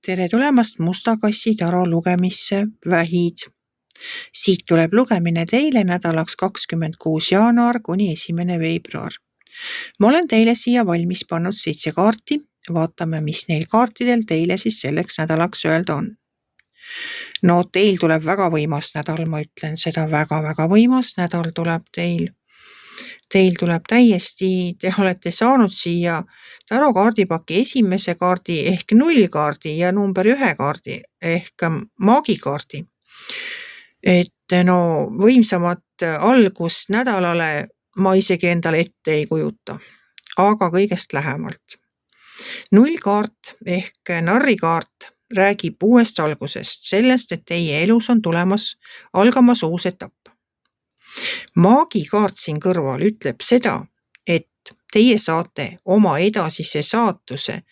Tere tulemast Musta kassi taro lugemisse Vähid. Siit tuleb lugemine teile nädalaks 26. jaanuar kuni 1. veebruar. Ma olen teile siia valmis pannud 7 kaarti. Vaatame, mis neil kaartidel teile siis selleks nädalaks öelda on. No teil tuleb väga võimas nädal, ma ütlen seda, väga võimas nädal tuleb teil. Teil tuleb täiesti, te olete saanud siia taro kaardipaki esimese kaardi ehk 0 kaardi ja number 1 kaardi ehk maagikaardi. Et no võimsamat algust nädalale ma isegi endale ette ei kujuta, aga kõigest lähemalt. 0 kaart ehk narrikaart räägib uuest algusest, sellest, et teie elus on algamas uus etapp. Maagikaart siin kõrval ütleb seda, et teie saate oma edasise saatuse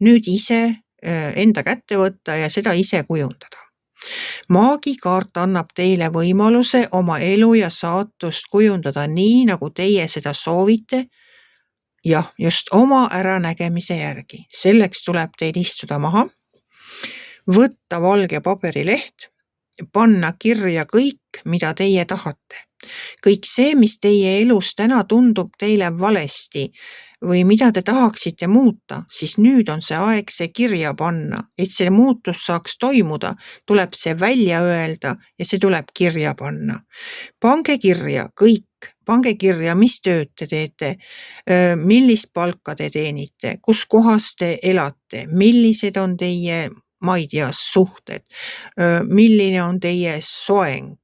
nüüd ise enda kätte võtta ja seda ise kujundada. Maagikaart annab teile võimaluse oma elu ja saatust kujundada nii, nagu teie seda soovite. Jah, just oma äranägemise järgi. Selleks tuleb teil istuda maha, võtta valge paberileht, panna kirja kõik, mida teie tahate. Kõik see, mis teie elus täna tundub teile valesti või mida te tahaksite muuta, siis nüüd on see aeg see kirja panna. Et see muutus saaks toimuda, tuleb see välja öelda ja see tuleb kirja panna. Pange kirja kõik, pange kirja, mis tööd te teete, millist palka te teenite, kus kohas te elate, millised on teie, ma ei tea, suhted, milline on teie soeng.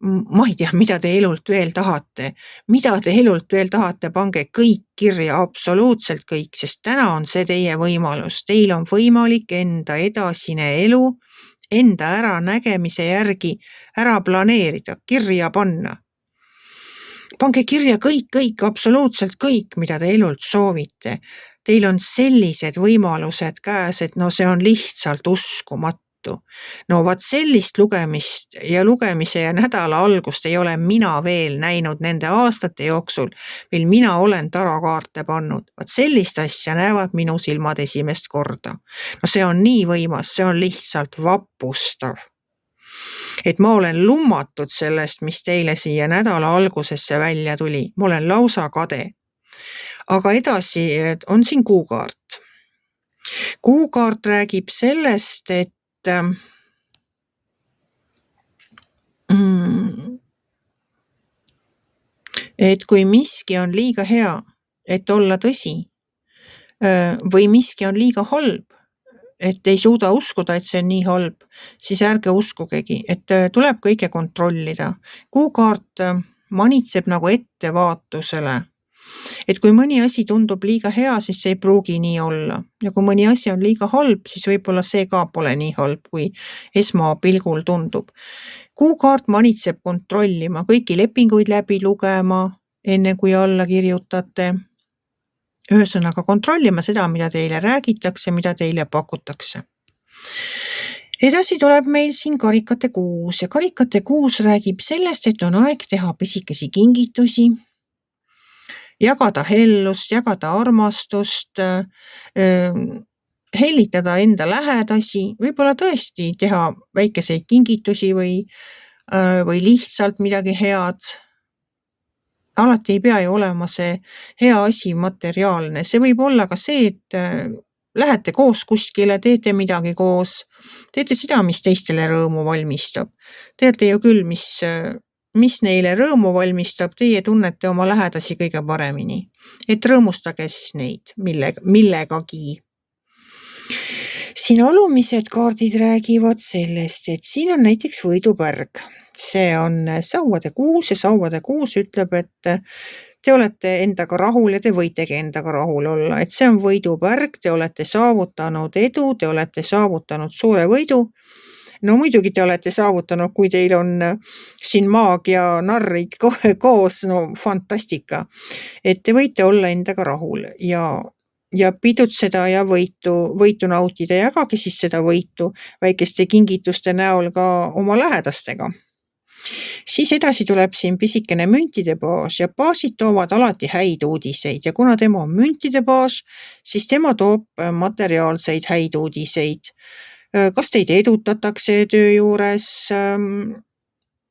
Ma ei tea, mida te elult veel tahate. Mida te elult veel tahate, pange kõik kirja, absoluutselt kõik, sest täna on see teie võimalus. Teil on võimalik enda edasine elu, enda äranägemise järgi ära planeerida, kirja panna. Pange kirja kõik, absoluutselt kõik, mida te elult soovite. Teil on sellised võimalused käes, et no see on lihtsalt uskumatu. No vaat sellist lugemist ja lugemise ja nädala algust ei ole mina veel näinud nende aastate jooksul, mil mina olen tarokaarte pannud. Vaat sellist asja näevad minu silmad esimest korda. No see on nii võimas, see on lihtsalt vapustav. Et ma olen lummatud sellest, mis teile siia nädala algusesse välja tuli. Ma olen lausa kade. Aga edasi on siin kuukaart. Kuukaart räägib sellest, et kui miski on liiga hea, et olla tõsi, või miski on liiga halb, et ei suuda uskuda, et see on nii halb, siis ärge uskugegi, et tuleb kõike kontrollida. Kuukaart manitseb nagu ettevaatusele. Et kui mõni asi tundub liiga hea, siis see ei pruugi nii olla. Ja kui mõni asi on liiga halb, siis võib-olla see ka pole nii halb, kui esmapilgul tundub. Kuukaart manitseb kontrollima, kõiki lepinguid läbi lugema, enne kui alla kirjutate. Ühesõnaga kontrollima seda, mida teile räägitakse, mida teile pakutakse. Edasi tuleb meil siin karikate 6 ja karikate 6 räägib sellest, et on aeg teha pisikesi kingitusi, jagada hellust, jagada armastust, hellitada enda lähedasi, võib-olla tõesti teha väikeseid kingitusi või lihtsalt midagi head. Alati ei pea ju olema see hea asi materiaalne. See võib olla ka see, et lähete koos kuskile, teete midagi koos, teete seda, mis teistele rõõmu valmistab. Teate ju küll, mis neile rõõmu valmistab, teie tunnete oma lähedasi kõige paremini. Et rõõmustage siis neid millegagi. Siin alumised kaardid räägivad sellest, et siin on näiteks võidupärg. See on sauade 6 ja sauade 6 ütleb, et te olete endaga rahul ja te võitegi endaga rahul olla. Et see on võidupärg, te olete saavutanud edu, te olete saavutanud suure võidu. No muidugi te olete saavutanud, kui teil on siin maag ja narrid koos, no fantastika. Et te võite olla endaga rahul ja pidutseda ja võitu nautida, jagage siis seda võitu väikeste kingituste näol ka oma lähedastega. Siis edasi tuleb siin pisikene müntide baas ja baasid toovad alati häid uudiseid ja kuna tema on müntide baas, siis tema toob materiaalseid häid uudiseid. Kas teid edutatakse töö juures?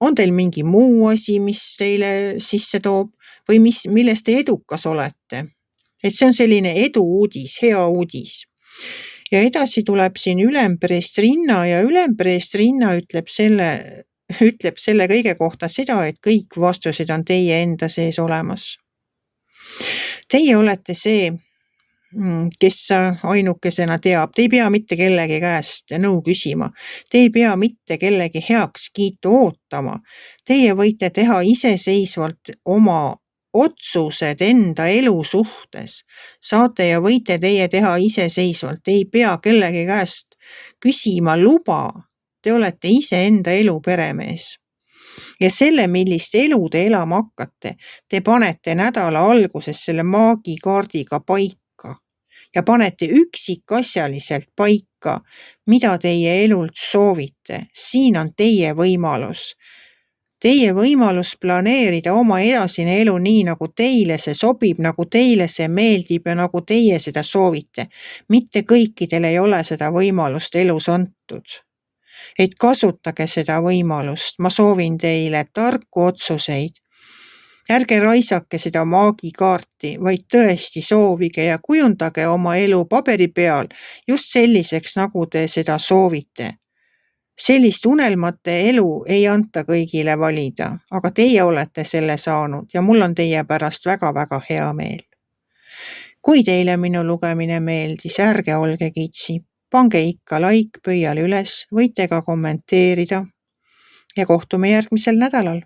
On teil mingi muu asi, mis teile sisse toob või milles te edukas olete? Et see on selline edu uudis, hea uudis. Ja edasi tuleb siin ülempreest rinna ja ülempreest rinna ütleb selle kõige kohta seda, et kõik vastused on teie enda sees olemas. Teie olete see, kes ainukesena teab. Te ei pea mitte kellegi käest nõu küsima. Te ei pea mitte kellegi heakskiitu ootama. Teie võite teha iseseisvalt oma otsused enda elu suhtes. Saate ja võite teie teha iseseisvalt. Te ei pea kellegi käest küsima luba. Te olete ise enda elu peremees. Ja selle, millist elu te elama hakkate, te panete nädala alguses selle maagikaardiga paika ja panete üksikasjaliselt paika, mida teie elult soovite. Siin on teie võimalus. Teie võimalus planeerida oma edasine elu nii, nagu teile see sobib, nagu teile see meeldib ja nagu teie seda soovite. Mitte kõikidel ei ole seda võimalust elus antud. Et kasutage seda võimalust. Ma soovin teile tarku otsuseid. Ärge raisake seda maagikaarti, vaid tõesti soovige ja kujundage oma elu paberi peal just selliseks, nagu te seda soovite. Sellist unelmate elu ei anta kõigile valida, aga teie olete selle saanud ja mul on teie pärast väga-väga hea meel. Kui teile minu lugemine meeldis, ärge olge kitsi. Pange ikka like pöial üles, võite ka kommenteerida ja kohtume järgmisel nädalal.